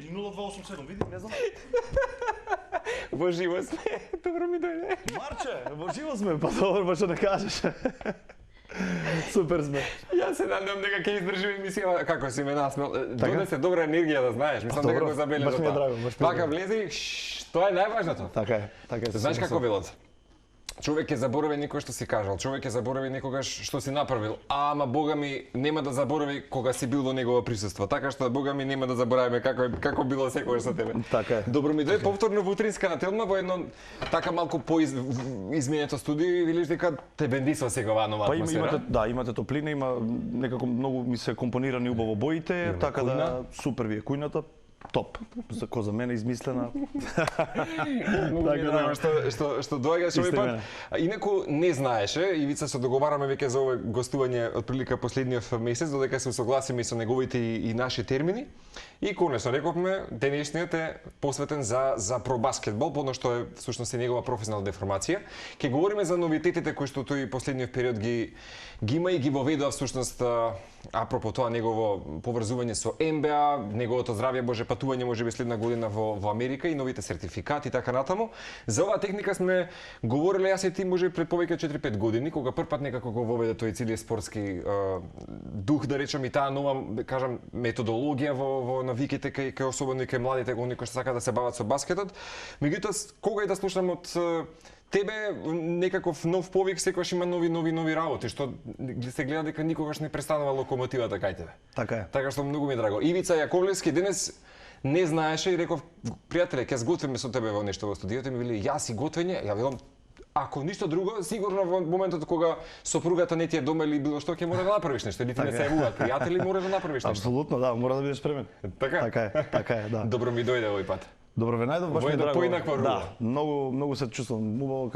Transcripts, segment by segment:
Или 0287, види, не знам. Во живо сме. Добро ми дојде. Марче, во живо сме, па добро, па што не кажеш. Супер сме. Јас се надам дека ќе издржиме емисија како си ме насмел. Донесе добра енергија да знаеш. Мислам дека го забележа. Баш ми е драго, баш ми е Пака драго. влезе и тоа е најважното. Така е, така е. Знаеш како велат? Човек ќе заборави некој што си кажал, човек ќе заборави некогаш што си направил, ама Бога ми нема да заборави кога си бил во негово присуство. Така што Бога ми нема да заборавиме како било секогаш со тебе. Така е. Добро ми дојде повторно во утринска на Телма во едно така малку изменето студио и велиш дека те бендисва сега оваа нова Па атмосфера. имате топлина, има некако многу ми се компонирани убаво боите, така да супер ви е кујната. Топ. За мене измислена. Многу ми е драго што доаѓаш овој пат. Инаку не знаеше, Ивица се договараме веќе за ова гостување од прилика последниот месец, додека се согласиме со неговите и наши термини. И конечно рековме, денешниот е посветен за пробаскетбол, подно што е всушност и негова професионална деформација. Ќе говориме за новитетите кои што тој последниот период ги има и ги воведува всушност апропо тоа негово поврзување со НБА, неговото здравје, боже патување можеби следна година во Америка и новите сертификати и така натаму. За оваа техника сме говореле јас и ти можеби пред повеќе 4-5 години, кога првпат некако го воведе тој целиот спортски дух, да речам, и таа нова, да кажам, методологија во навиките кај особено и кај младите, оние кои што сакаат да се бават со баскетот. Меѓутоа, кога и да слушам од тебе некаков нов повик, секогаш има нови работи, што се гледа дека никогаш не престанува локомотивата кај тебе. Така е. Така што многу ми е драго. Ивица Јаковлевски денес не знаеше и реков, пријателе, ќе сготвиме со тебе во нешто во студиото, ми вели јас и готвење, ја велам ако ништо друго, сигурно во моментот кога сопругата не ти е дома или било што ќе мора да направиш нешто, или ти не се јавуваат пријатели, мора да направиш нешто. Апсолутно, да, мора да бидеш спремен. Така е, да. Добро ми дојде овој пат. Добро ве најдов, баш ми е драго. Поинаква рула. Да, многу се чувствувам убаво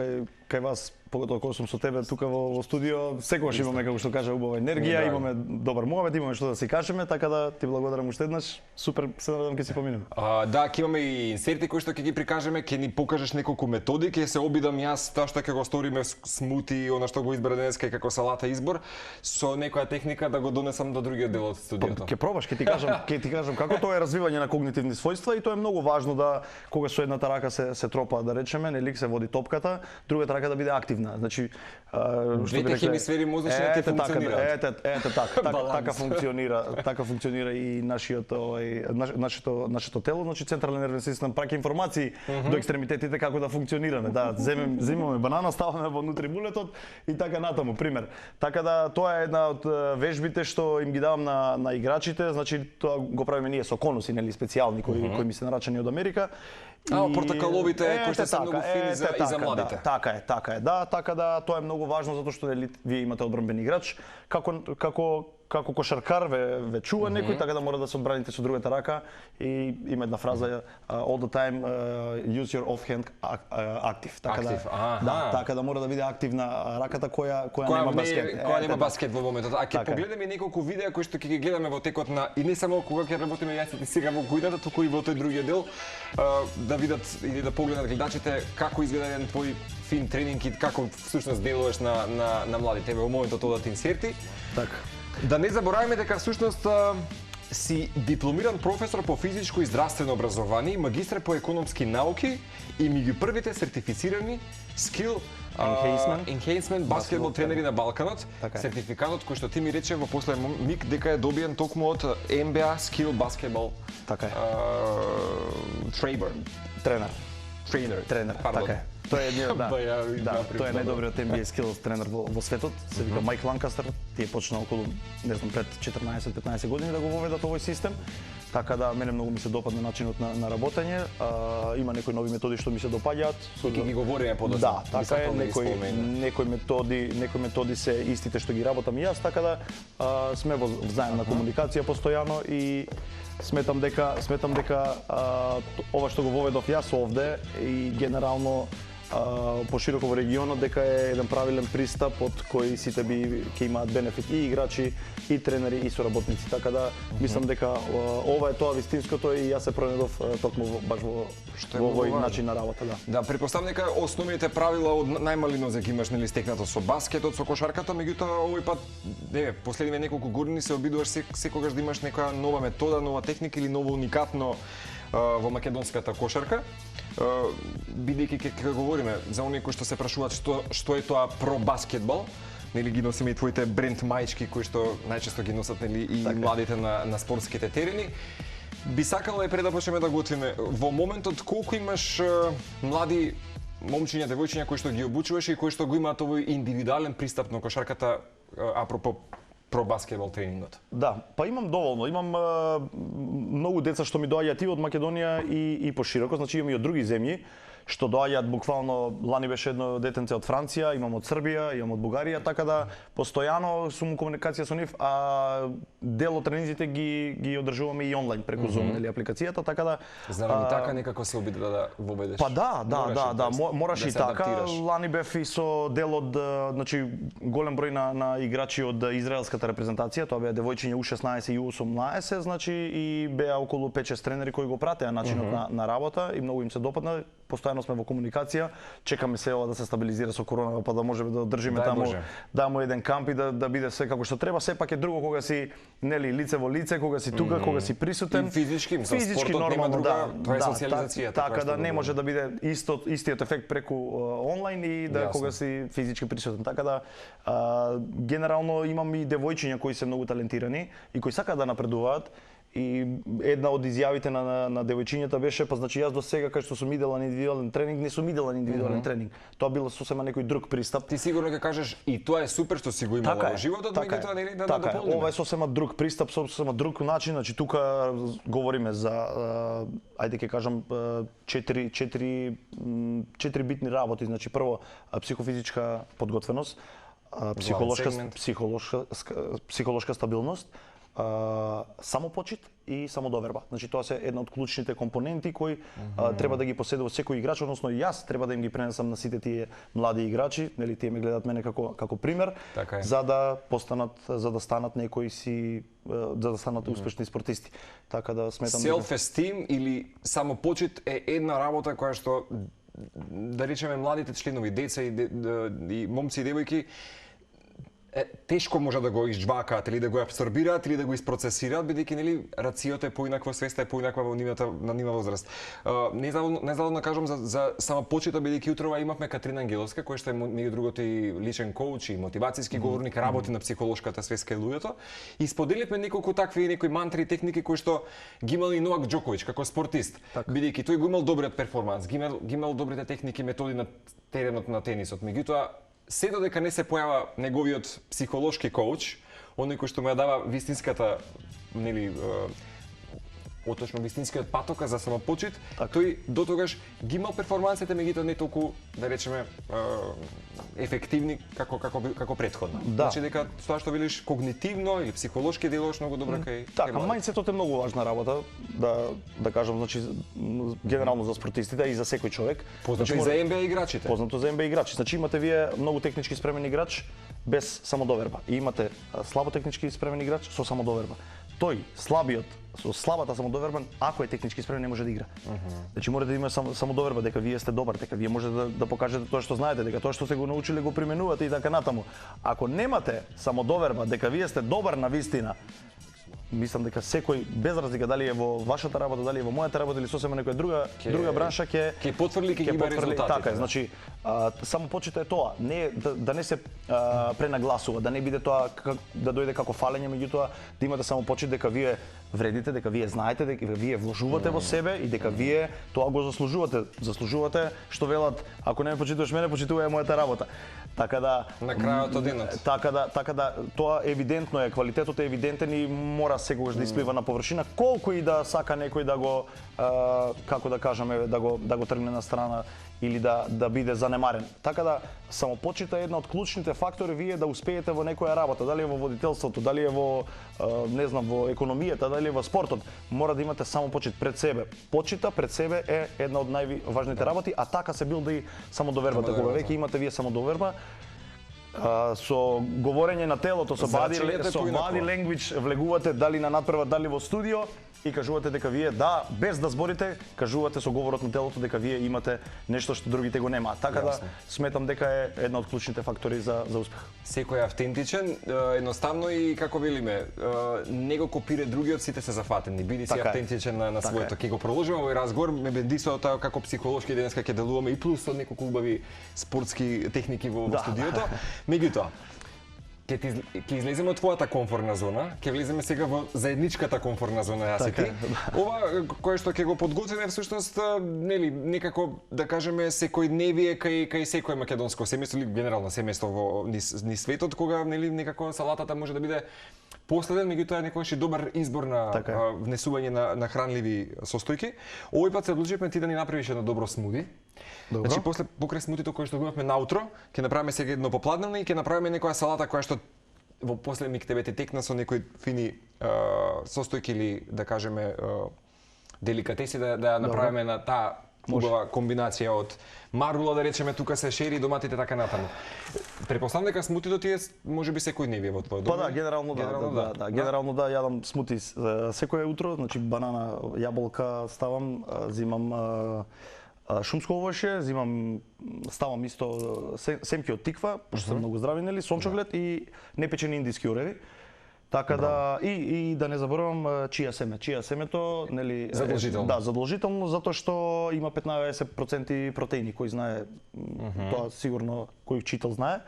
кај вас, поготово кога сум со тебе тука во студио, секогаш имаме, како што кажа, убава енергија, имаме добар муабет, имаме што да си кажеме, така да ти благодарам уште еднаш. Супер, се надевам ќе си поминеме. Да, ќе имаме и инсерти кои што ќе ги прикажеме, ќе ни покажеш неколку методи, ќе се обидам јас тоа што ќе го сториме смути, она што го избра денеска и како салата избор, со некоја техника да го донесам до другиот дел од студиото. Ќе пробаш, ќе ти кажам како тоа е развивање на когнитивни својства и тоа е многу важно да кога со едната рака се тропа, да речеме, нели се води топката, другата рака да биде активна. Значи, двете хемисфери мозочни да функционираат. Така функционира и нашето тело, значи централен нервен систем праќа информации до екстремитетите како да функционираме. Да, земаме банана, ставаме во внутри булетот и така натаму, пример. Така да тоа е една од вежбите што им ги давам на играчите, значи тоа го правиме ние со конуси, нели специјални кои ми се нарачани од Америка. Портакаловите кои што се многу фини за младите. Така е, да, така да тоа е многу важно затоа што вие имате одбранбен играч, како кошаркар ве чува некој, така да мора да се одбраните со другата рака и има една фраза all the time use your offhand active. Така да мора да биде активна раката која нема баскет. Која нема баскет во моментот. А ќе погледнеме неколку видеа кои што ќе ги гледаме во текот на и не само кога ќе работиме јас и сега во кујната, туку и во тој другиот дел да видат или да погледнат гледачите како изгледа еден твој фин тренинг и како всушност делуваш на младите во моментот одат инсерти. Така. Да не забораваме дека всушност си дипломиран професор по физичко и здравствено образование и магистар по економски науки и меѓу првите сертифицирани skill enhancement баскетбол тренери на Балканот. Сертификатот кој што ти ми рече во последен миг дека е добиен токму од NBA Skill Basketball. Така е. Тренер, така е. Тоа е едниот, тоа е најдобриот NBA skills тренер во светот, се вика Майк Ланкастер, тие почна околу, не знам, пред 14-15 години да го воведат овој систем. Така да мене многу ми се допадна начинот на работење. Има некои нови методи што ми се допаѓаат. Ќе ги говориме подоцна. Да, така е, некои методи се истите што ги работам и јас, така да сме во взаемна комуникација постојано и сметам дека ова што го воведов јас овде и генерално пошироко во регионот дека е еден правилен пристап од кој сите ќе имаат бенефит и играчи, и тренери, и соработници. Така да мислам дека ова е тоа вистинското и јас се пронедов токму баш во овој начин на работа, да. Да, претпоставам дека основните правила од најмали нозе ги имаш нели стекнато со баскетот, со кошарката, меѓутоа овој пат последниве неколку години се обидуваш секогаш да имаш некоја нова метода, нова техника или ново уникатно во македонската кошарка. Бидејќи ќе говориме за оние кои што се прашуваат што е тоа про баскетбол, нели ги носиме и твоите бренд маички кои што најчесто ги носат нели и младите на спортските терени. Би сакала пред да почнеме да готвиме во моментот колку имаш млади момчиња, девојчиња кои што ги обучуваш и кои што го имаат овој индивидуален пристап на кошарката апропо про баскетбол тренингот? Да, па имам доволно. Имам многу деца што ми доаѓаат и од Македонија и пошироко, значи имам и од други земји што доаѓаат буквално. Лани беше едно детенце од Франција, имам од Србија, имам од Бугарија, така да постојано сум у комуникација со нив, а дел од тренизите ги одржуваме и онлайн преку Zoom или апликацијата, така да Зарем и така некако се обиде да воведеш. Па да, мораш и така. Лани бев и со дел од, значи голем број на играчи од израелската репрезентација, тоа беа девојчиња U16 и U18, значи и беа околу 5-6 тренери кои го пратеа начинот на работа и многу им се допадна. Постојано сме во комуникација, чекаме се ова да се стабилизира со коронава, па да можеме да одржиме таму еден камп и да биде све како што треба. Сепак е друго кога си нели лице во лице, кога си тука, кога си присутен. И физички нормално, друга, тоа е социјализацијата. Така да не може да биде истиот ефект преку онлайн и да кога си физички присутен. Така да генерално имам и девојчиња кои се многу талентирани и кои сакаат да напредуваат. И една од изјавите на девојчињата беше, па значи јас до сега кај што сум иделан индивидуален тренинг, не сум иделан индивидуален тренинг. Тоа било сосема некој друг пристап. Ти сигурно ќе кажеш и тоа е супер што си го имал во животот, меѓутоа нели да дополниме. Ова е сосема друг пристап, сосема друг начин, значи тука говориме за ајде ќе кажам четири битни работи, значи прво психофизичка подготвеност, психолошка стабилност, самопочит и самодоверба. Значи тоа се една од клучните компоненти кои треба да ги поседува секој играч, односно и јас треба да им ги пренесам на сите тие млади играчи, нели тие ме гледаат мене како пример, за да станат некои за да станат успешни спортисти. Така да сметам self-esteem или самопочит е една работа која што да речеме младите членови, деца и момци и девојки тешко може да го изџвакаат или да го абсорбираат или да го isпроцесираат, бидејќи нели рацијата е поинаква, свеста е поинаква на нива возраст. Незадоволно да кажам за самопочита, бидејќи утрова имавме Катрина Ангеловска, која што е меѓу другото и личен коуч и мотивацијски говорник, работи на психолошката свеска и луѓето. И споделивме неколку такви некои мантри и техники кои што ги имал и Новак Џоковиќ како спортист, бидејќи тој го имал добриот перформанс, ги имал добрите техники, методи на теренот на тенисот. Меѓутоа се додека не се појава неговиот психолошки коуч, оној кој што му ја дава вистинската, нели, оточно вистинскиот патока за самопочит, тој дотогаш ги имал перформансите, меѓутоа не толку, да речеме, ефективни како претходно. Значи дека тоа што велиш когнитивно или психолошки делуваш многу добро кај така, мајндсетот е многу важна работа, да кажам, значи генерално за спортистите и за секој човек. Познато и за НБА играчите. Познато за НБА играчи. Значи имате вие многу технички спремен играч без самодоверба и имате слабо технички спремен играч со самодоверба. Тој слабиот со слабата самодоверба, ако е технички спремен, не може да игра. Значи мора да има самодоверба дека вие сте добар, дека вие можете да покажете тоа што знаете, дека тоа што сте го научиле го применувате и така натаму. Ако немате самодоверба дека вие сте добар на вистина, мислам дека секој без разлика дали е во вашата работа, дали е во мојата работа или сосема некоја друга бранша ќе потврди, ќе има резултати. Така е, значи самопочита е тоа, не да не се пренагласува, да не биде тоа да дојде како фалење, меѓутоа да имате самопочит дека вие вредите, дека вие знаете, дека вие вложувате во себе и дека вие тоа го заслужувате. Заслужувате што велат, ако не ме почитуваш мене, почитувај мојата работа. Така да на крајот од денот. Така да тоа евидентно е, квалитетот е евидентен и мора секогаш да исплива на површина, колку и да сака некој да го како да кажеме да го тргне на страна или да биде занемарен. Така да самопочита е една од клучните фактори вие да успеете во некоја работа, дали е во водителството, дали е во не знам во економијата, дали е во спортот, мора да имате самопочит пред себе. Почита пред себе е една од најважните работи, а така се билда и самодовербата. Кога веќе имате вие самодоверба, со говорење на телото, со body language влегувате дали на надпревар, дали во студио и кажувате дека вие без да зборите, кажувате со говорот на телото дека вие имате нешто што другите го немаат. Така да сметам дека е една од клучните фактори за успех. Секој е автентичен, едноставно и како велиме, не го копира другиот, сите се зафатени. Биди си автентичен на своето. Ќе го продолжиме овој разговор, ме беди со тоа како психолошки денеска ќе делуваме и плюс со неколку убави спортски техники во студиото. Меѓутоа, ќе излеземе од твојата комфортна зона, ќе влеземе сега во заедничката комфортна зона јас и ти. Ова кое што ќе го подготвиме всушност нели некако да кажеме секојдневие кај секое македонско семејство или генерално семејство во низ светот, кога нели некако салатата може да биде последен, меѓутоа некогаш и добар избор на внесување на хранливи состојки. Овој пат се одлучивме ти да ни направиш едно добро смуди. Добро. Значи после покрај смутито кое што го имавме наутро, ќе направиме сега едно попладневно и ќе направиме некоја салата која што во после миг тебе те текна со некои фини состојки или да кажеме деликатеси да ја направиме на таа убава комбинација од марула, да речеме, тука се шери, доматите така натаму. Предпоставам дека смутито ти е можеби секојдневие во твојот дом. Па да, генерално да, јадам смути секое утро, значи банана, јаболка ставам, зимам шумско овошје, ставам исто семки од тиква, пошто се многу здрави, нели, сончоглед и непечени индиски ореви. Така да и да не заборавам чија семе. Чија семето, нели, задолжително. Да, задолжително затоа што има 15% протеини, кој знае, тоа сигурно кој читал знае.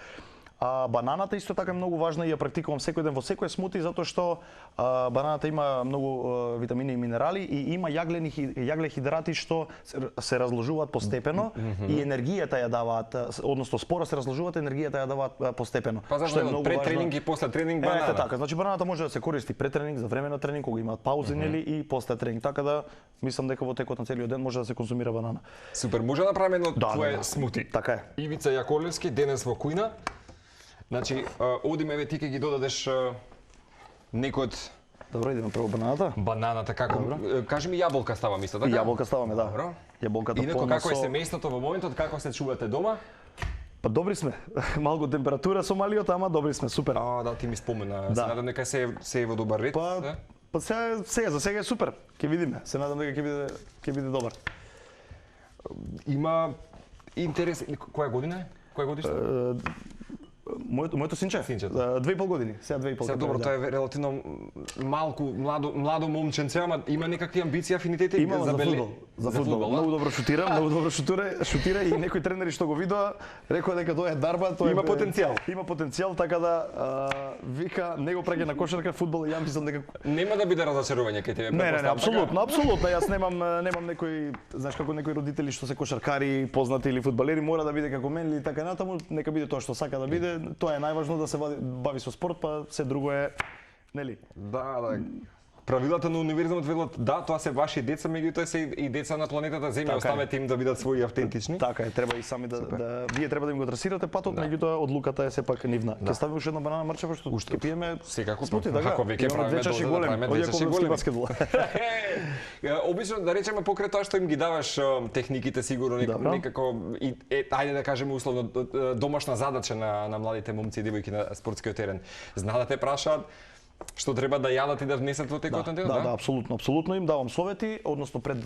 А бананата исто така е многу важна и ја практикувам секој ден во секој смути затоа што бананата има многу витамини и минерали и има јаглехидрати што се разложуваат постепено и енергијата ја даваат, односно споро се разложуваат, енергијата ја даваат постепено. Па зашто пред тренинг и после тренинг банана? Така, значи бананата може да се користи пред тренинг, за време на тренинг, кога имаат паузи, нели, и после тренинг. Така да мислам дека во текот на целиот ден може да се конзумира банана. Супер, може да направиме едно твое смути. Така е. Ивица Јаковлевски, денес во кујна. Значи, одиме ве ти ќе ги додадеш некој од... Добро, идеме прво бананата. Бананата, како... Кажи ми јаболка ставам исто, така? И јаболка ставаме, да. Добро. Јаболката инаку, како е семејството во моментот, како се чувате дома? Па добри сме. Малку температура со малиот, ама добри сме, супер. Да, ти ми спомена. Се надам дека се е во добар ред. Па сега, за сега е супер. Ќе видиме. Се надам дека ќе биде добар. Има интерес... Која година е? Која годишна? Моето синче? 2,5 години. Сега 2,5 години. Сега добро, тоа е релативно младо момченце, ама има некакви амбиции, афинитети за фудбал. Многу добро шутира и некои тренери што го видоа, рекоа дека тоа е дарба, тоа има потенцијал. Има потенцијал, така да вика не го праќа на кошарка, фудбал и ја мислам дека нема да биде разочарување кај тебе. Не, апсолутно. Јас немам некои, знаеш како некои родители што се кошаркари, познати или фудбалери, мора да биде како мен или така натаму, нека биде тоа што сака да биде. Тоа е најважно, да се бави со спорт, па се друго е, нели? Да. Правилата на универзумот велат, да, тоа се ваши деца, меѓутоа се и деца на планетата Земја, оставете им да бидат своји автентични. Така е, треба и сами вие треба да им го трасирате патот, меѓутоа одлуката е сепак нивна. Ќе ставиме уште една банана марчева што ќе пиеме секако, смути, така? Ако веќе правиме доза, да правиме две чаши големи. Обично да речеме покрај тоа што им ги даваш техниките, сигурно некако ајде да кажеме условно домашна задача на младите момци и девојки на спортскиот терен. Знаат да те прашаат што треба да јадат и да внесат во текот на денот, да, апсолутно им давам совети, односно пред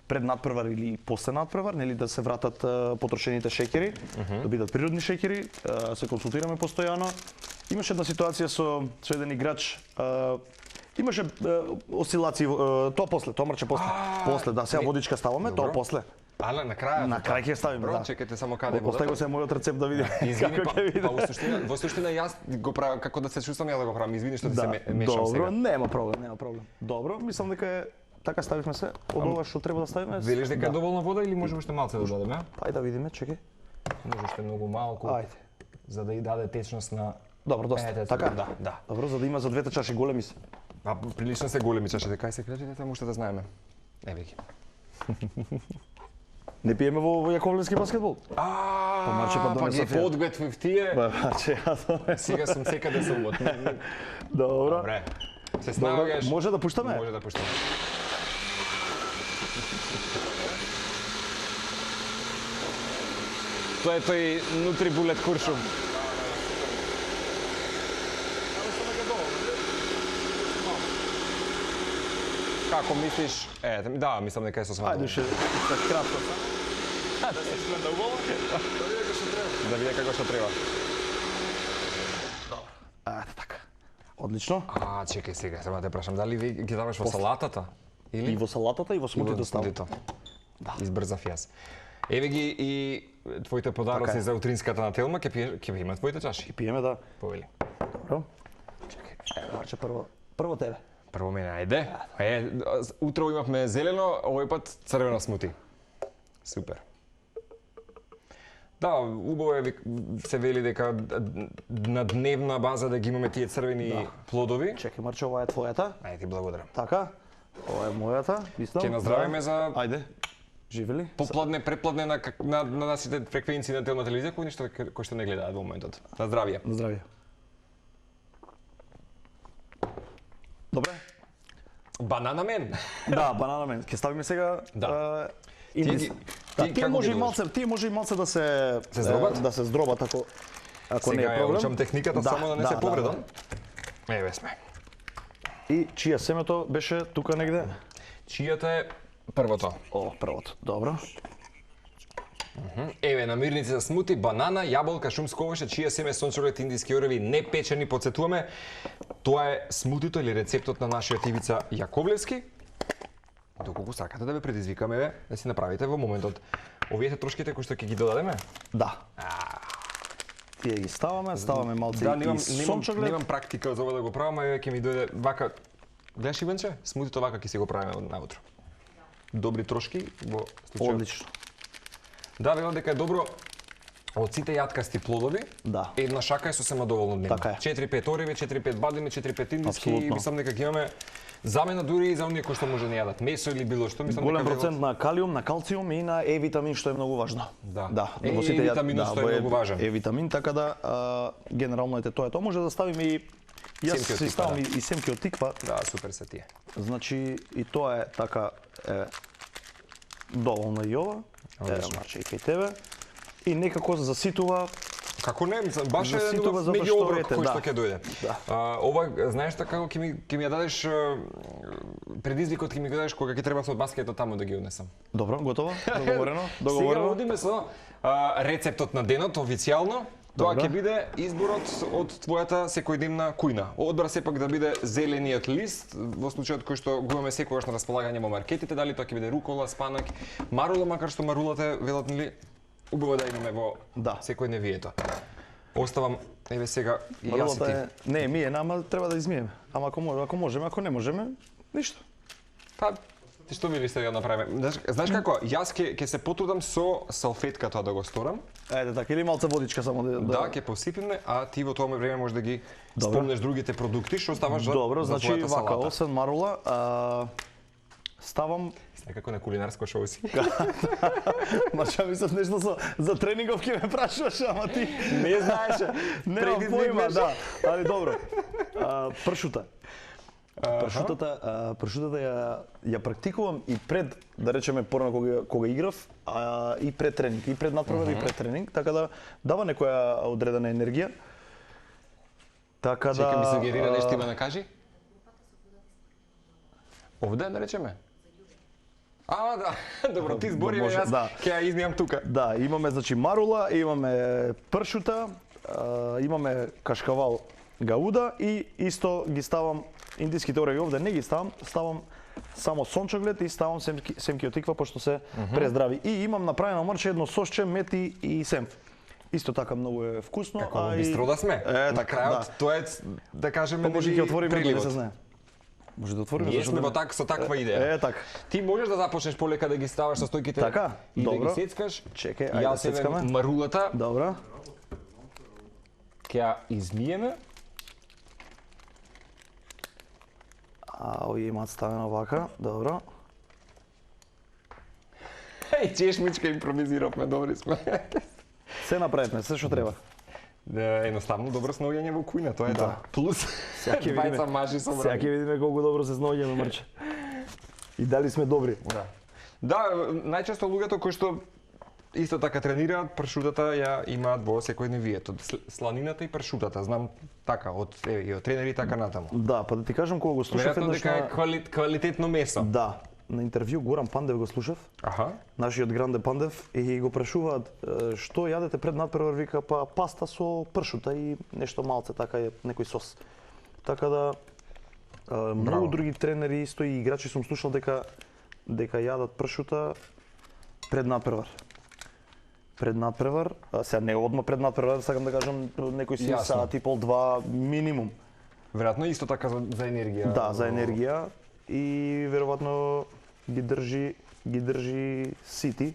надпревар или после надпревар, нели да се вратат потрошените шеќери, да бидат природни шеќери, се консултираме постојано. Имаше една ситуација со еден играч, имаше осцилации, тоа после, тоа марче после. После, да, сега водичка ставаме, тоа после. На крај. На крај ќе ставиме, да. Чекайте само каде го. Остави го се мојот рецепт да видиме како ќе биде. Во суштина јас го правам како да се чувствам ја да го правам. Извини што ти се мешам сега. Добро, нема проблем. Добро, мислам дека е така ставивме се од ова што треба да ставиме. Велиш дека е доволна вода или може уште малце да дадеме? Ајде да видиме, чекај. Може уште многу малку. Ајде. За да и даде течност на... Добро, доста. Така? Да. Добро, за да има за двете чаши големи се. Прилично се големи чашите. Кај се кречите, таму уште да знаеме. Еве ги. Не пиеме во Јаковлевски баскетбол? Па ги подготвив тие. Сега сум секаде сум. Добро. Добре. Се снаогаш. Може да пуштаме? Може да пуштаме. Тоа е тој Нутрибулет куршум. Како мислиш? Да, мислам дека е со Ајде, смадло. ше кратко са. Да се член да убаво. Да види како што треба. Ајде така. Одлично. Чекај сега, само да те прашам, дали ви ги даваш во салатата? Или? И во салатата и во смутито ставам. Да. Избрзав јас. Еве ги и твоите подароци Така е. за утринската на Телма, ќе има твоите чаши. Пиеме да. Повели. Добро. Чекај. Марче прво тебе. Прво мене, ајде. Утро имавме зелено, овој пат црвено смути. Супер. Да, убаво е се вели дека на дневна база да ги имаме тие црвени плодови. Чекај, Марче, ова е твојата. Ајде ти благодарам. Така. Ова е мојата. Мислам. Ќе наздравиме за Ајде. Живели? попладне, препладне на нашите фреквенции на Телма телевизија кои што не гледаат во моментот. На здравје. На здравје. Добре. Банана мен. Да, банана мен. Ќе ставиме сега Да. индис. Ти како ги дојдеш? Тие може и малце да се здробат? да се здробат ако не е Сега ја проблем. учам техниката само да не се повредам. Еве сме. И чија семето беше тука негде? Чијата е првото. О, првото. Добро. Еве намирници за смути, банана, јаболка, шумско овошје, чија семе, сончоглед, индиски ореви, не печени, подсетуваме. Тоа е смутито или рецептот на нашиот Ивица Јаковлевски. Доколку сакате да ве предизвикаме, бе, да си направите во моментот овие трошките кои што ќе ги додадеме. Да. Тие ги ставаме малце Да, и сончоглед. немам практика за ова да го правам, а ќе ми дојде вака. Гледаш Иванче? Смутито вака ќе си го правиме наутро. Добри трошки во случај. Одлично. Да, велам дека е добро од сите јаткасти плодови. Да. Една шака е сосема доволно дневно. Така е. 4-5 ориви, 4-5 бадеми, 4-5 индиски и Апсолутно. мислам дека ќе имаме замена дури и за оние кои што може не јадат месо или било што. Мислам Голем дека процент на калиум, на калциум и на Е-витамин што е многу важно. Да. во сите Е-витаминот што е многу важен. Е-витамин, така да генерално ете тоа. Тоа може да ставиме и јас Семки од си тиква, ставам да. и семки од тиква. Да, супер се тие. Значи и тоа е така доволно и ова. Одлично. Марче и кај тебе. И некако заситува. Како не, баш е Заситува еден затоа меѓу оброк ете, кој да. што ќе дојде. Да. Ова, знаеш така како ќе ми ја дадеш предизвикот ќе ми го дадеш кога ќе треба со баскетот таму да ги однесам. Добро, готово? Договорено? Сега Договорено? одиме со рецептот на денот официјално. Тоа Добро. ќе биде изборот од твојата секојдневна кујна. Одбра сепак да биде зелениот лист, во случајот кој што го имаме секогаш на располагање во маркетите, дали тоа ќе биде рукола, спанак, марула, макар што марулата е велат нели убаво да имаме во Да. секојдневието. Оставам еве сега и јас и Марулата ти. е не е миена, ама треба да измиеме. Ама ако можеме, ако не можеме, ништо. Па, ти што мислиш да направиме? Знаеш како, јас ќе се потрудам со салфетка тоа да го сторам. Ајде така, или малце водичка само Да, ќе посипиме, а ти во тоа време може да ги спомнеш другите продукти што ставаш за Добро, за значи твојата вака, салата. освен марула, ставам Некако на кулинарско шоу си. Марча мислам нешто за тренингов ќе ме прашуваш, ама ти Не знаеше. немам Предизвик појма, беше. да. Али добро. Пршута. Пршутата ја практикувам и пред, да речеме, порано кога играв, и пред тренинг, и пред натпревар, и пред тренинг, така да дава некоја одредена енергија. Така да Чекам ми сугерира нешто има да кажи. Овде да речеме. Да, добро, ти збори, може, јас да. ќе ја измијам тука. Да, имаме значи марула, имаме пршута, имаме кашкавал гауда и исто ги ставам индиските ореви овде не ги ставам само сончоглед и ставам семки од тиква пошто се прездрави. И имам направено марче едно сосче мети и семф. Исто така многу е вкусно, Како во бистро да сме. На така, крајот тоа е да кажеме Може нели, ќе отвориме да не приливот. се знае. Може да отвориме Ние зашто сме да во не? со таква идеја. така. Ти можеш да започнеш полека да ги ставаш со стојките Така, и да добро. ги сецкаш. Чекај, ајде Јас еве сецкаме. марулата Добро. ќе ја измиеме. Овие имаат ставено вака, добро. Чешмичка импровизиравме, добри сме. Се направивме, се што треба. Да, едноставно добро снаоѓање во кујна, тоа е Да. тоа. Плюс Сега ќе видиме. двајца мажи со Сега ќе видиме колку добро се снаоѓаме, марче. И дали сме добри. Да. Да, најчесто луѓето кои што исто така тренираат, пршутата ја имаат во секојдневието. Сланината и пршутата, знам така, од тренери така натаму. Да, па да ти кажам кога го слушав еднаш дека е квалитетно месо. Да, на интервју Горан Пандев го слушав. Аха. Нашиот Гранде Пандев и го прашуваат што јадете пред надпревар, вика па паста со пршута и нешто малце така е некој сос. Така да многу други тренери исто и играчи сум слушал дека јадат пршута пред надпревар. Пред надпревар, сега не одма пред надпревар, сакам да кажам некој си сат и пол, два минимум. Веројатно исто така за енергија. Да, за енергија и веројатно ги држи сити.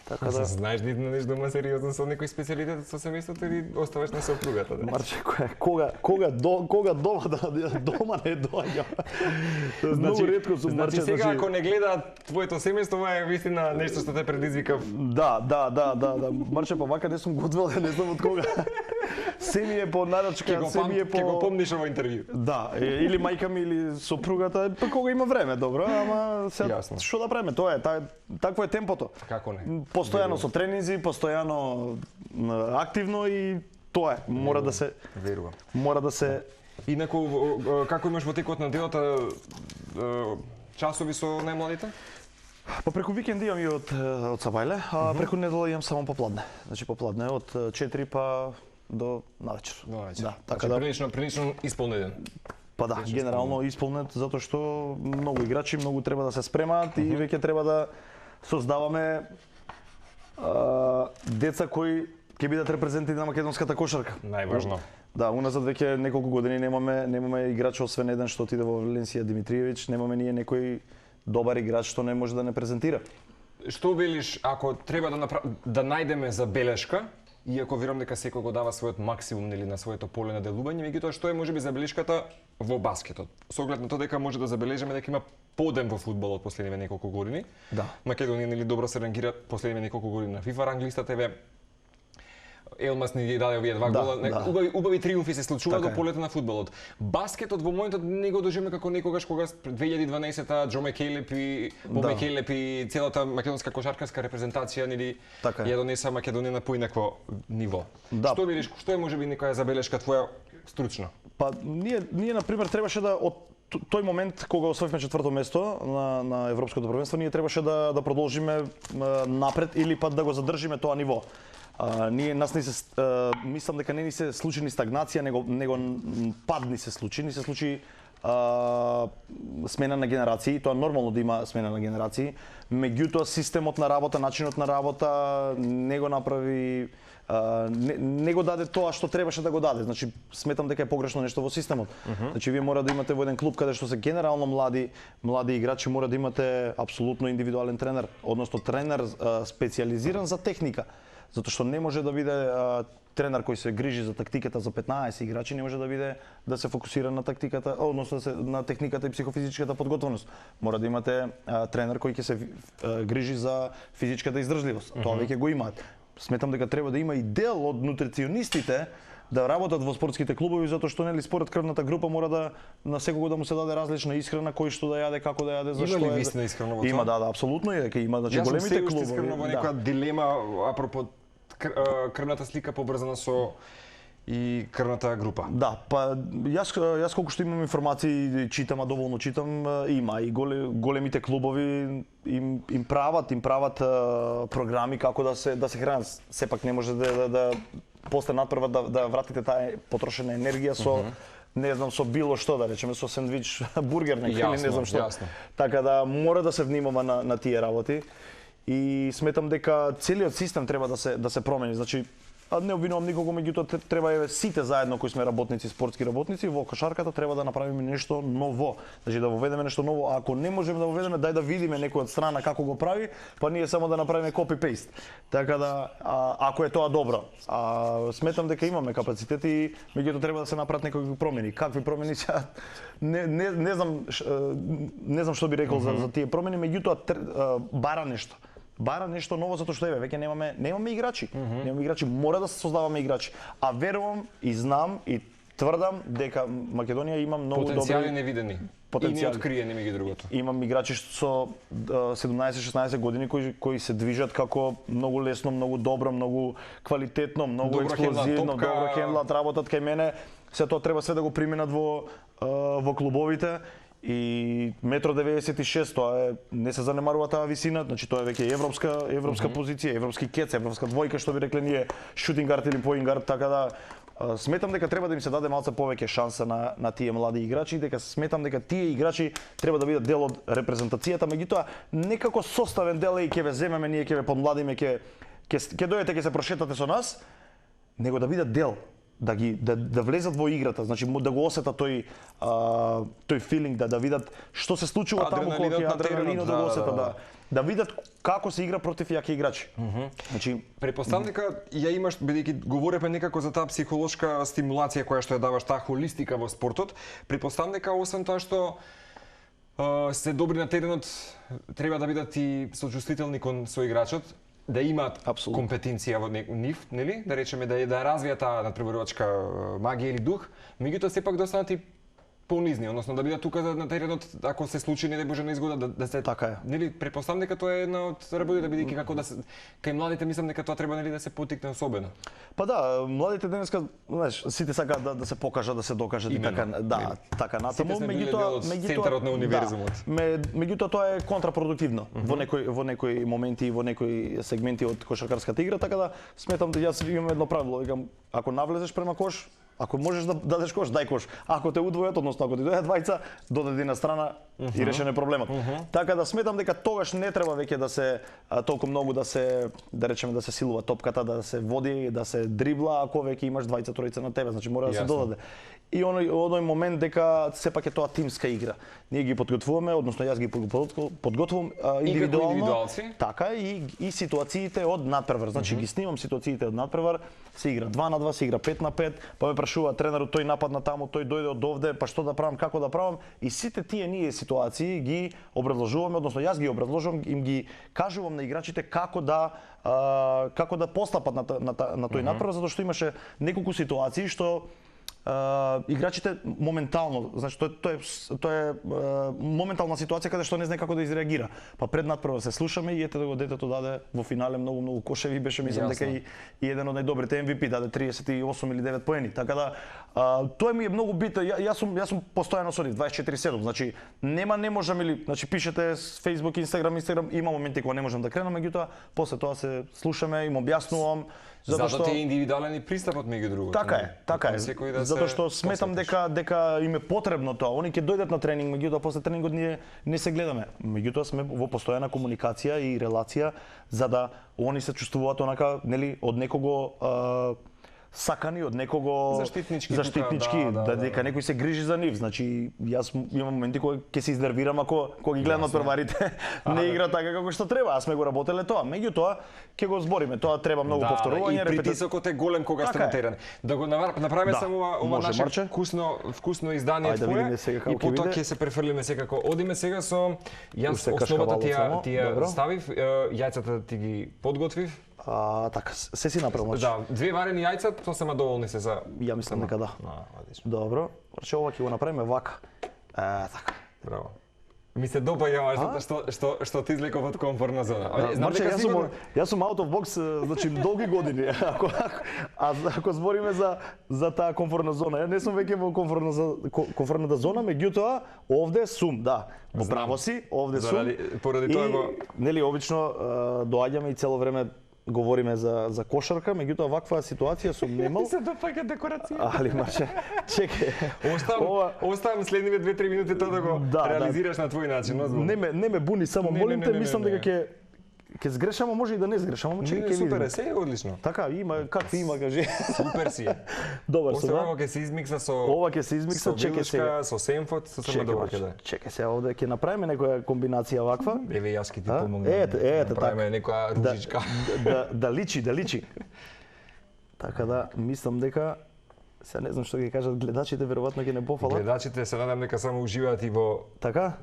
Така да знаеш да идеш дома сериозно со некој специјалитет со семејството или оставаш на сопругата? Да? Марче, кога дома дома не доаѓа. Многу ретко сум Марче. Значи сега ако не гледаат твоето семејство, ова е вистина нешто што те предизвика. Да. Марче, па вака не сум готвил, не знам од кога. Се ми е по нарачка, се ми е по... Ке го помниш ово интервју. Да, или мајка ми или сопругата, па кога има време, добро, ама сега што да правиме, тоа е, такво е темпото. Како не? Постојано со тренинзи, постојано активно и тоа е, мора да се верувам. Мора да се Инаку како имаш во текот на делата часови со најмладите? Па преку викенд имам и од Сабајле, а преку недела имам само попладне. Значи попладне од 4 па до навечер. Да, така да прилично исполнет. Па да, генерално исполнет затоа што многу играчи, многу треба да се спремаат и веќе треба да создаваме деца кои ќе бидат репрезентативи на македонската кошарка. Најважно. Да, уназад веќе неколку години немаме играч освен еден што отиде во Валенсија Димитриевиќ, немаме ние некој добар играч што не може да не презентира. Што велиш ако треба да најдеме забелешка? Иако верувам дека секој го дава својот максимум нели на своето поле на делување, меѓутоа што е можеби забелешката во баскетот? Со оглед на тоа дека може да забележиме дека има подем во фудбалот последниве неколку години. Да. Македонија нели добро се рангира последниве неколку години на FIFA ранглистата, Елмас ни ги даде овие два гола. Убави триумфи се случуваат во полето на фудбалот. Баскетот во моментот не го доживаме како некогаш кога 2012-та Џо Мекелеп и Боб Мекелеп и целата македонска кошаркарска репрезентација нели ја донеса Македонија на поинакво ниво. Што видиш, што е можеби некоја забелешка твоја стручна? Па ние на пример требаше да од тој момент кога освоивме четврто место на европското првенство, ние требаше да продолжиме напред или па да го задржиме тоа ниво. Нас не се мислам дека не ни се случи ни стагнација, него пад ни се случи смена на генерации, тоа нормално да има смена на генерации, меѓутоа системот на работа, начинот на работа не го направи не го даде тоа што требаше да го даде. Значи сметам дека е погрешно нешто во системот. Значи вие мора да имате во еден клуб каде што се генерално млади играчи, мора да имате апсолутно индивидуален тренер, односно тренер специјализиран за техника. Затоа што не може да биде тренер кој се грижи за тактиката за 15 играчи, не може да биде да се фокусира на тактиката, односно на техниката и психофизичката подготвеност. Мора да имате тренер кој ќе се грижи за физичката издржливост. Тоа веќе го имаат. Сметам дека треба да има и дел од нутриционистите да работат во спортските клубови, затоа што нели според крвната група мора да на секого да му се даде различна исхрана, кој што да јаде, како да јаде, зашто е. Има ли вистина исхрана во тоа? Има, да, апсолутно е дека има, значи големите клубови. Јас сум се искрено во некоја дилема апропо крвната слика поврзана со и крвната група. Да, па јас колку што имам информации, читам, доволно читам, има и големите клубови им прават програми како да се хранат. Сепак не може да после надпрва да вратите таа потрошена енергија со не знам со било што, да речеме со сендвич, бургер или не знам што. Така да мора да се внимава на тие работи. И сметам дека целиот систем треба да се промени. Значи, не обвинувам никого, меѓутоа треба сите заедно кои сме работници, спортски работници, во кошарката треба да направиме нешто ново. Значи да воведеме нешто ново, а ако не можеме да воведеме, дај да видиме некој од страна како го прави, па ние само да направиме copy-paste. Така да, ако е тоа добро. Сметам дека имаме капацитети, меѓутоа треба да се направат некои промени. Какви промени сега? Не знам што би рекол за тие промени, меѓутоа бара нешто. Бара нешто ново затоа што веќе немаме играчи. Немаме играчи, мора да се создаваме играчи. А верувам и знам и тврдам дека Македонија има многу потенцијали добри невидени. потенцијали. И неоткриени меѓу другото. Имам играчи со 17-16 години кои се движат како многу лесно, многу добро, многу квалитетно, многу Добро експлозивно, хендлат топка. добро хендлат, работат кај мене. Се тоа треба све да го применат во клубовите. И 1,96 м, тоа е, не се занемарува таа висина, значи тоа е веќе европска позиција, европски кец, европска двојка, што би рекле ние, шутинг гард или поинт гард, така да сметам дека треба да им се даде малце повеќе шанса на тие млади играчи, дека сметам дека тие играчи треба да бидат дел од репрезентацијата, меѓутоа некако составен дел и ќе ве земеме, ние ќе ве подмладиме, ќе дојдете, ќе се прошетате со нас, него да бидат дел, да влезат во играта, значи да го осетат тој филинг, да видат што се случува таму кога ќе адреналинот да го осетат, да видат како се игра против јаки играчи. Значи претпоставам дека ја имаш, бидејќи говоревме некако за таа психолошка стимулација која што ја даваш, таа холистика во спортот, претпоставам дека освен тоа што се добри на теренот, треба да бидат и сочувствителни кон соиграчот, да имаат компетенција во нив, нели? Да речеме да развијат таа надпреварувачка магија или дух, меѓутоа сепак да останат и понизни, односно да бидат тука на теренот, ако се случи не боже неизгода да се така е. Нели претпоставам дека тоа е една од работите, бидејќи како да се кај младите мислам дека тоа треба нели да се поттикне особено. Па да, младите денеска, знаеш, сите сакаат да се покажат, да се докажат и така, да, така натаму, меѓутоа центарот на универзумот. Меѓутоа тоа е контрапродуктивно во некои моменти и во некои сегменти од кошаркарската игра, така да сметам да јас имам едно правило, викам, ако навлезеш према кош, ако можеш да дадеш кош, дај кош. Ако те удвојат, односно ако ти дојдат двајца, додади на страна и решен е проблемот. Така да сметам дека тогаш не треба веќе да се толку многу да речеме да се силува топката, да се води, да се дрибла, ако веќе имаш двајца тројца на тебе, значи мора да се додаде. И оној момент дека сепак е тоа тимска игра. Ние ги подготвуваме, односно јас ги подготвувам индивидуално. Така и ситуациите од надпревар. Значи ги снимам ситуациите од надпревар, се игра 2 на 2, се игра 5 на 5, па ме прашува тренерот, тој нападна таму, тој дојде од овде, па што да правам, како да правам, и сите тие ние ситуации ги образложуваме, односно јас ги образложувам, им ги кажувам на играчите како да постапат на тој надпревар, затоа што имаше неколку ситуации што играчите моментално, значи тоа е моментална ситуација каде што не знае како да изреагира. Па пред надпревар се слушаме и ете да го детето даде во финале многу кошеви, беше мислам дека и еден од најдобрите MVP даде 38 или 9 поени. Така да тоа ми е многу битно. Јас сум постојано со нив 24/7. Значи не можам или значи пишете Facebook, Instagram, има моменти кога не можам да кренам, меѓутоа после тоа се слушаме, им објаснувам. Затоа ти е индивидуален и пристапот меѓу другото. Така е. Затоа што сметам дека им е потребно тоа. Они ќе дојдат на тренинг, меѓутоа после тренингот ние не се гледаме. Меѓутоа сме во постојана комуникација и релација за да они се чувствуваат онака, нели, од некого сакани, од некого заштитнички дека некој се грижи за нив. Значи јас имам моменти кога ќе се изнервирам ако ги гледам надпреварите не игра така како што треба, а сме го работеле тоа. Меѓутоа ќе го збориме, тоа треба многу повторување, репетиција. И притисокот е голем кога сте на терен. Да го направиме само ова наше вкусно издание твое и потоа ќе се префрлиме секако. Одиме сега со јас основата тие ставив, јајцата ти ги подготвив. Така, се си направил. Да, 2 варени јајца, сосема доволни се за... Ја мислам дека да. Добро, че ова ќе го направиме вака. Така. Браво. Ми се допаѓа што ти излеков од комфортна зона. Марче, јас сум out of box, значи долги години. Ако збориме за таа комфортна зона, ја не сум веќе во комфортната зона, меѓутоа овде сум, да. Браво си, овде сум. Поради тоа го... Нели, обично доаѓаме и цело време говориме за кошарка, меѓутоа ваква ситуација сум немал. Се допаѓа декорација. Али Марче, чекај. Оставам следниве 2-3 минути тоа да го реализираш на твој начин. Не ме буни, само молим те, мислам дека ќе сгрешам, а може и да не сгрешам, ама чекај ќе видиме. Супер е, се е одлично. Така, какви има, кажи. Супер си е. Добар се, да. Ова ќе се измикса со... Ова ќе се измикса, чекај сега. Со семфот, со сама добар ќе да. Чекај сега, овде ќе направиме некоја комбинација ваква. Еве јас ќе ти помогнам. Ете, направиме некоја ружичка. Да личи. Така да, мислам дека се не знам што ќе кажат гледачите, веројатно ќе не пофалат. Гледачите се надам дека само уживаат и во... Така?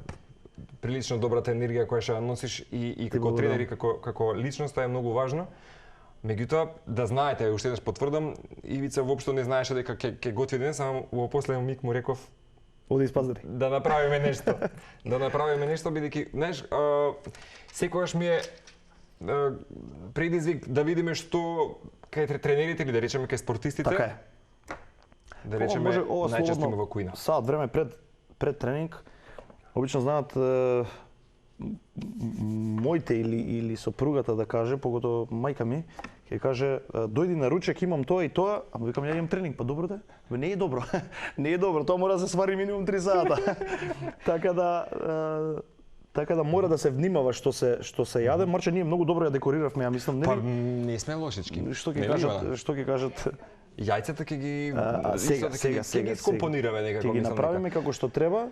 Прилично добрата енергија која ќе носиш и како тренер и како личност, тоа е многу важно. Меѓутоа, да знаете, уште еднаш потврдам, Ивица воопшто не знаеше дека ќе готви денес, само во последен миг му реков Оди испазари. да направиме нешто. Да направиме нешто, бидејќи, знаеш, секогаш ми е предизвик да видиме што кај тренерите или да речеме кај спортистите. Така е. Да речеме најчесто има во кујна. Саат време пред тренинг, обично знаат моите или сопругата да каже, поготово мајка ми, ќе каже дојди на ручек, имам тоа и тоа, ама викам ја имам тренинг, па добро да? Не е добро. Не е добро, тоа мора да се свари минимум 3 сата. Така да мора да се внимава што се јаде, марче ние многу добро ја декориравме, ја мислам, Па не сме лошички. Што ќе кажат? Јајцата ќе ги сега ги скомпонираме некако, ќе ги направиме како што треба.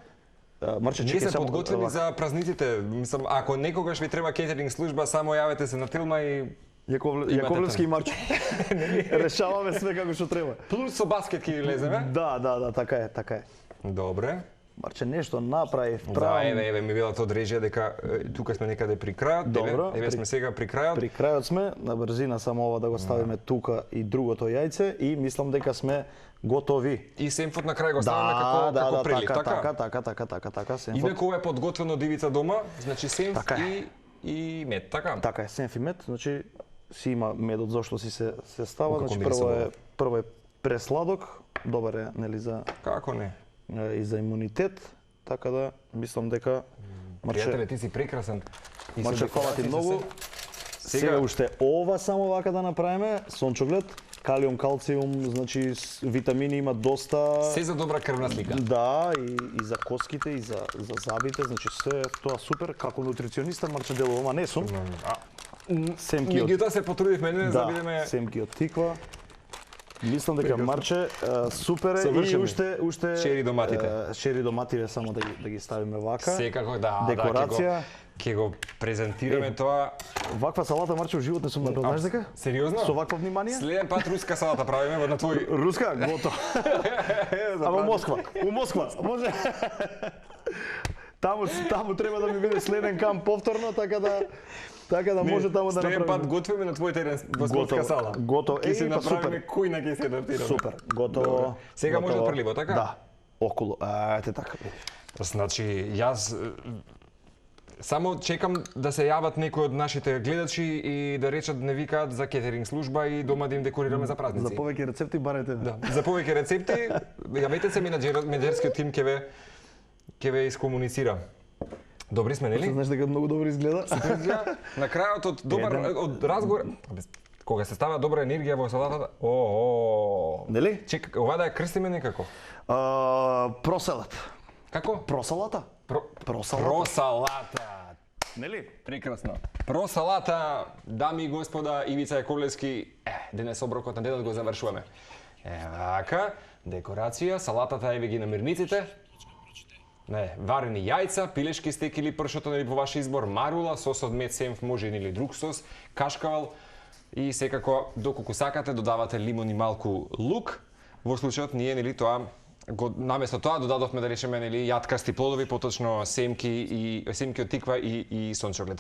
Марче, ние се подготвени за празниците. Мислам, ако некогаш ви треба кетеринг служба, само јавете се на Тилма и Јаковлевски и Марче. Решаваме све како што треба. Плюс со баскет ќе леземе? Да, така е. Добре. Марче, нешто направи, Да, еве ми била тоа дрежија дека тука сме некаде при крајот. Добро. Еве сме сега при крајот. При крајот сме, на брзина само ова да го ставиме тука и другото јајце и мислам дека сме готови. И семфот на крај го ставиме како прилив, така? Така, семфот. Инаку е подготвено дивица дома, значи семф и мед, така? Така е, семф и мед, значи си има медот зошто си се става, значи прво е пресладок, добар е нели за како не? И за имунитет, така да мислам дека Пријателе, ти си прекрасен. Марче, фала ти многу. Сега уште ова само вака да направиме, сончоглед, калиум, калциум, значи витамини има доста. Се за добра крвна слика. Да, и за коските, и за забите, значи се тоа супер. Како нутрициониста, Марче, делува, не сум. Семки од... Меѓутоа се потрудивме да видиме... семки од тиква. Мислам дека Марче супер е и уште шери доматите. Шери доматите само да ги ставиме вака. Секако да, декорација. Ќе го презентираме тоа. Ваква салата, Марче, во живот не сум направил, знаеш дека? Сериозно? Со вакво внимание? Следен пат руска салата правиме на твој... Руска? Готово. Ама у Москва. Може. Таму треба да ми биде следен камп повторно, така да може таму да направиме. Следен пат готвиме на твој терен во спортска сала. Готово. Ќе се направиме кујна, ќе се адаптираме. Супер, готово. Сега може да прелива, така? Да. Околу. Ете така. Значи, јас само чекам да се јават некои од нашите гледачи и да речат да не викаат за кетеринг служба и дома да им декорираме за празници. За повеќе рецепти барете. Да, за повеќе рецепти, јавете се менаџерскиот тим ќе ве искомуницира. Добри сме, нели? Знаеш дека многу добро изгледа. На крајот од разговор, кога се става добра енергија во салатата, нели? Чек, ова да ја крстиме некако. Просалат. Како? Просалата. Просалата. Нели? Прекрасно. Просалата, дами и господа, Ивица Јаковлевски, денес оброкот на денот го завршуваме. Вака, декорација, салатата еве ги намирниците. Не, варени јајца, пилешки стек или пршото, нели по ваш избор, марула, сос од мед, семф, може или друг сос, кашкавал и секако доколку сакате додавате лимон и малку лук. Во случајот ние нели тоа наместо тоа додадовме да речеме нели јаткасти плодови, поточно семки од тиква и сончоглед.